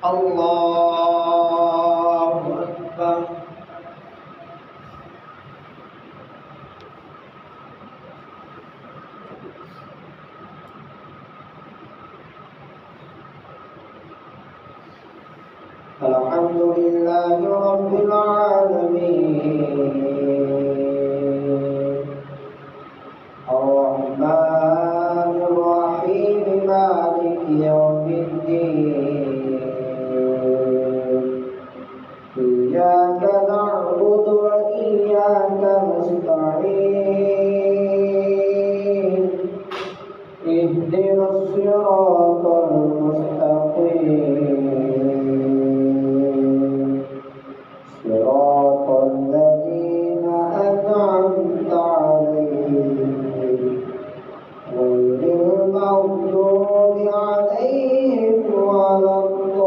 Allahu Akbar. Alhamdulillahi Rabbil Alamin. Ar-Rahmanir Rahim, Maliki Yawmiddin. Iyyaka na'budu wa iyyaka nasta'in. Ihdinas siratal mustaqim. Siratal ladzina an'amta 'alaihim ghairil maghdubi 'alaihim waladdallin.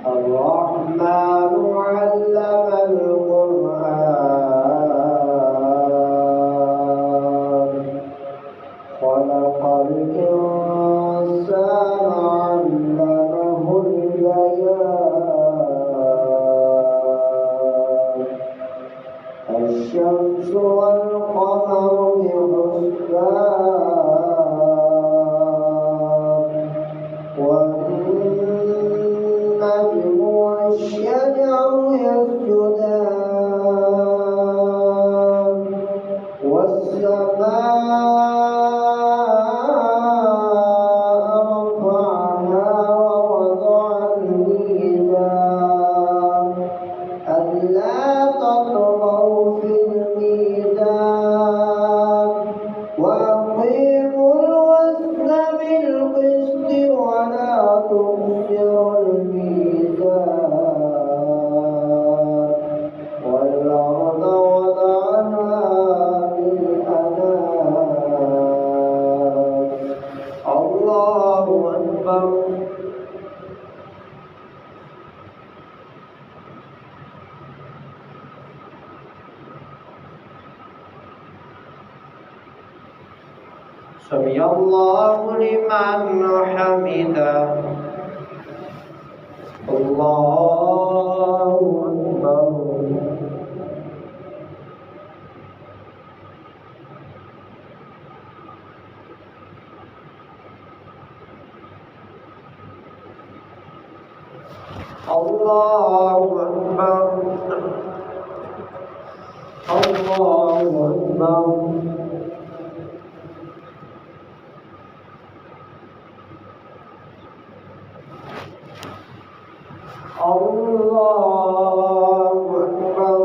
Ar-Rahmanu 'allamal Qur'an, khalaqal insana 'allamahul bayan. Asy-syamsu wal qamaru bihusban, wan-najmu wash-shajaru yasjudan, was-samaa'a rafa'aha wa wada'al mizan, alla tatghaw fil mizan, wa aqimul wazna bil qisti wa la tukhsirul mizan, wal arda wada'aha lil anam. Allahu Akbar. Sami'allahu liman hamidah. Allahu Akbar. Allahu Akbar. Allahu Akbar. Allahu Akbar.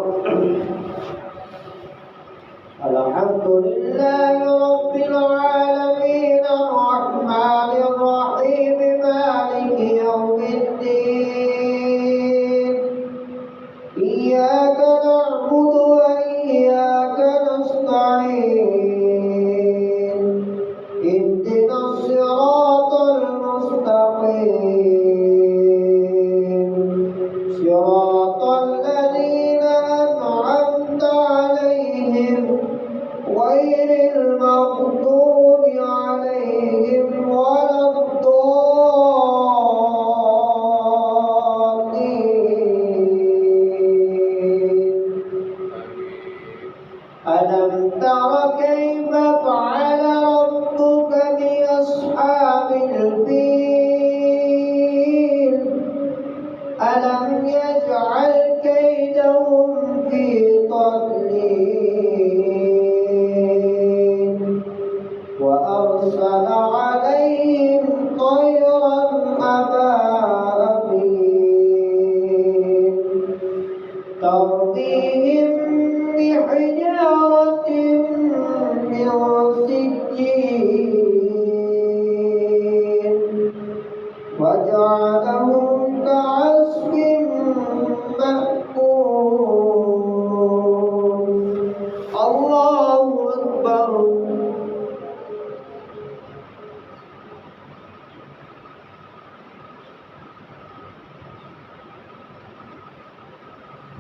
Alhamdulillahi Rabbil Alamin. Ar-Rahmanir Rahim, Maliki Yawmiddin. Iyyaka na'budu wa iyyaka nasta'in. Ihdinas siratal mustaqim. Siratal ladzina an'amta 'alaihim ghairil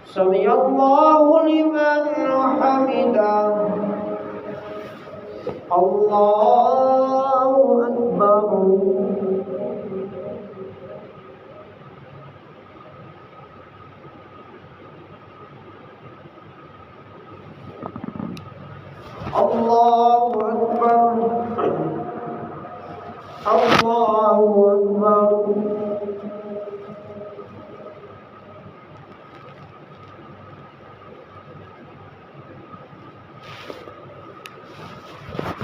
سمع الله لمن حمده الله أكبر الله أكبر الله أكبر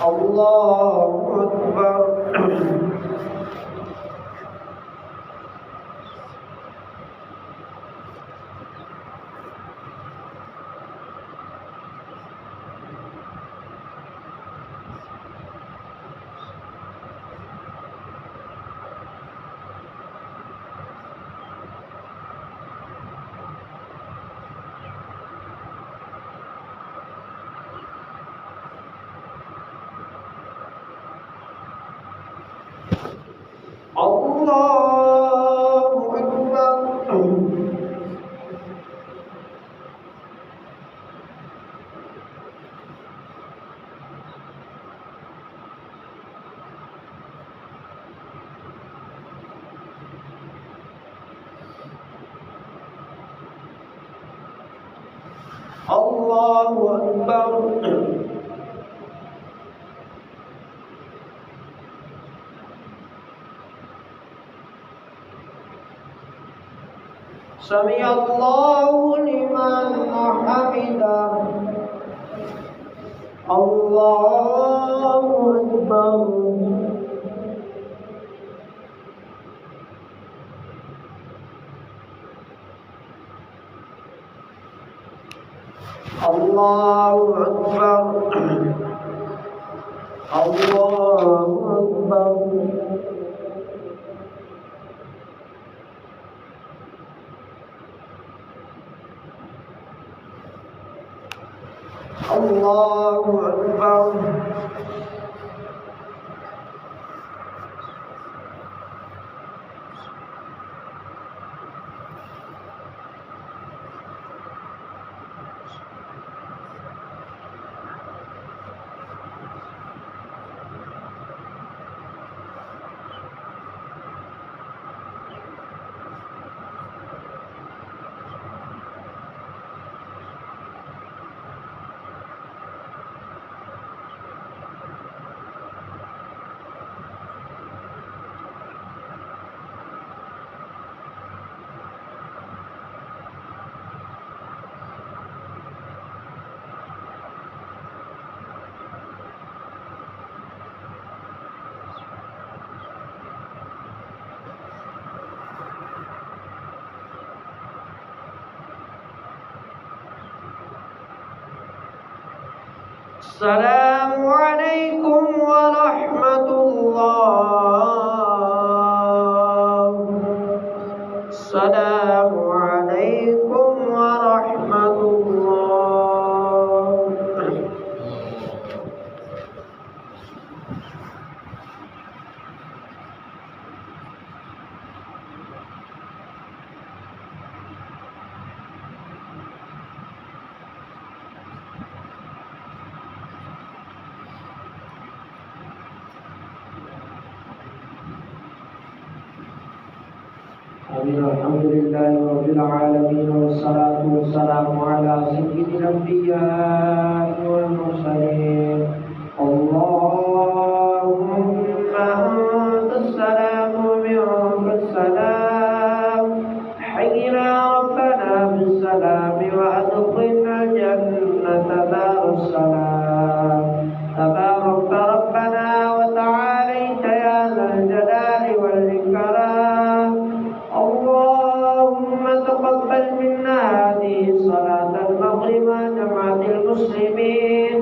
الله أكبر الله أكبر الله أكبر سمع الله لمن حمده الله أكبر الله أكبر الله أكبر الله أكبر السلام عليكم ورحمة الله. السلام عليكم ورحمة الله. الحمد لله رب العالمين والصلاة والسلام على سيد الأنبياء والمرسلين. اللهم أنت السلام ومنك السلام، حينا ربنا بالسلام وأدخلنا الجنة دار السلام. تبارك ربنا وتعاليت يا ذا الجلال والإكرام. اللهم تقبل منا هذه صلاة المغرب جماعة المسلمين.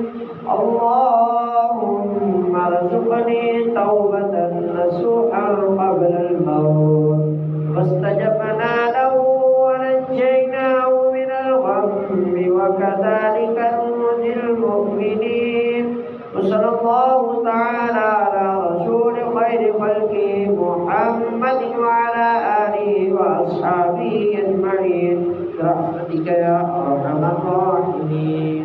اللهم ارزقني توبة برحمتك يا أرحم الراحمين.